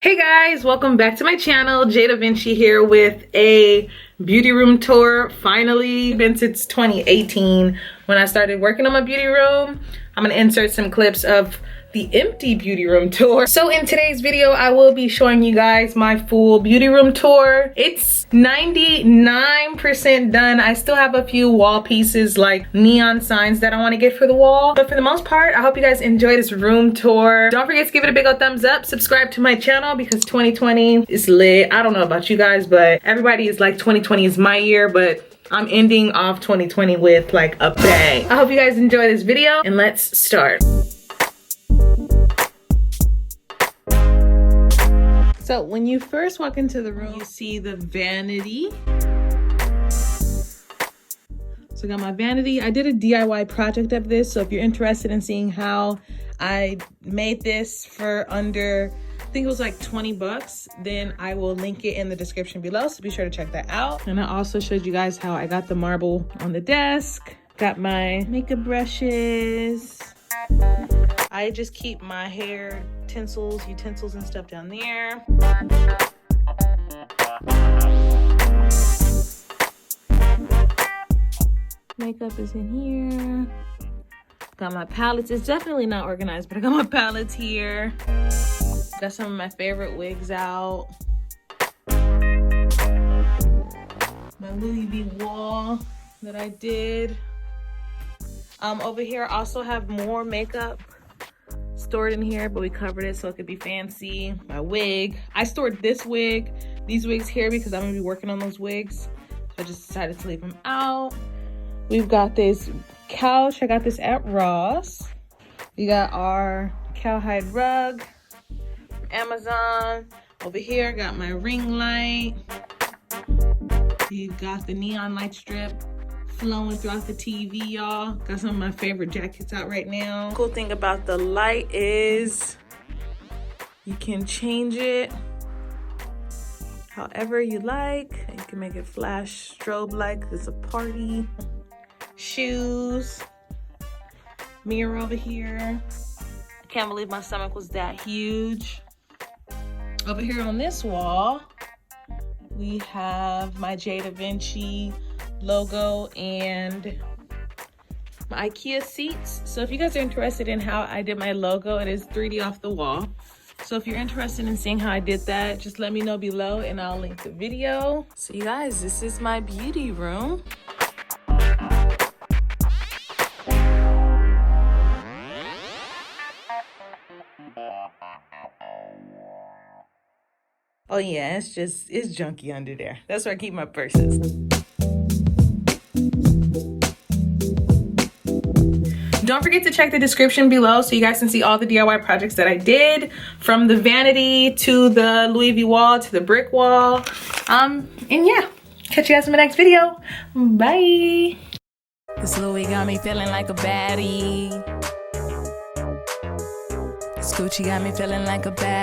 Hey guys, welcome back to my channel. VANITY here with a beauty room tour. Finally, been since 2018 when I started working on my beauty room. I'm gonna insert some clips of the empty beauty room tour. So in today's video, I will be showing you guys my full beauty room tour. It's 99% done. I still have a few wall pieces like neon signs that I want to get for the wall. But for the most part, I hope you guys enjoy this room tour. Don't forget to give it a big old thumbs up. Subscribe to my channel because 2020 is lit. I don't know about you guys, but everybody is like 2020 is my year, but I'm ending off 2020 with like a bang. I hope you guys enjoy this video and let's start. So when you first walk into the room, you see the vanity. So I got my vanity. I did a DIY project of this. So if you're interested in seeing how I made this for under, I think it was like 20 bucks, then I will link it in the description below. So be sure to check that out. And I also showed you guys how I got the marble on the desk. Got my makeup brushes. I just keep my hair utensils and stuff down there. Makeup is in here. Got my palettes. It's definitely not organized, but I got my palettes here. Got some of my favorite wigs out. My Louis V wall that I did. Over here I also have more makeup stored in here, but we covered it so it could be fancy. My wig. I stored these wigs here because I'm gonna be working on those wigs. So I just decided to leave them out. We've got this couch. I got this at Ross. We got our cowhide rug from Amazon. Over here, I got my ring light. We've got the neon light strip flowing throughout the TV, y'all. Got some of my favorite jackets out right now. Cool thing about the light is you can change it however you like. You can make it flash strobe like it's a party. Shoes. Mirror over here. I can't believe my stomach was that huge. Over here on this wall, we have my VANITY logo and my IKEA seats. So if you guys are interested in how I did my logo, it is 3D off the wall. So if you're interested in seeing how I did that, just let me know below and I'll link the video. So you guys, this is my beauty room. Oh yeah, it's junky under there. That's where I keep my purses. Don't forget to check the description below so you guys can see all the DIY projects that I did, from the vanity to the Louis V wall to the brick wall. And yeah, catch you guys in my next video. Bye. This Louis got me feeling like a baddie. This Gucci got me feeling like a baddie.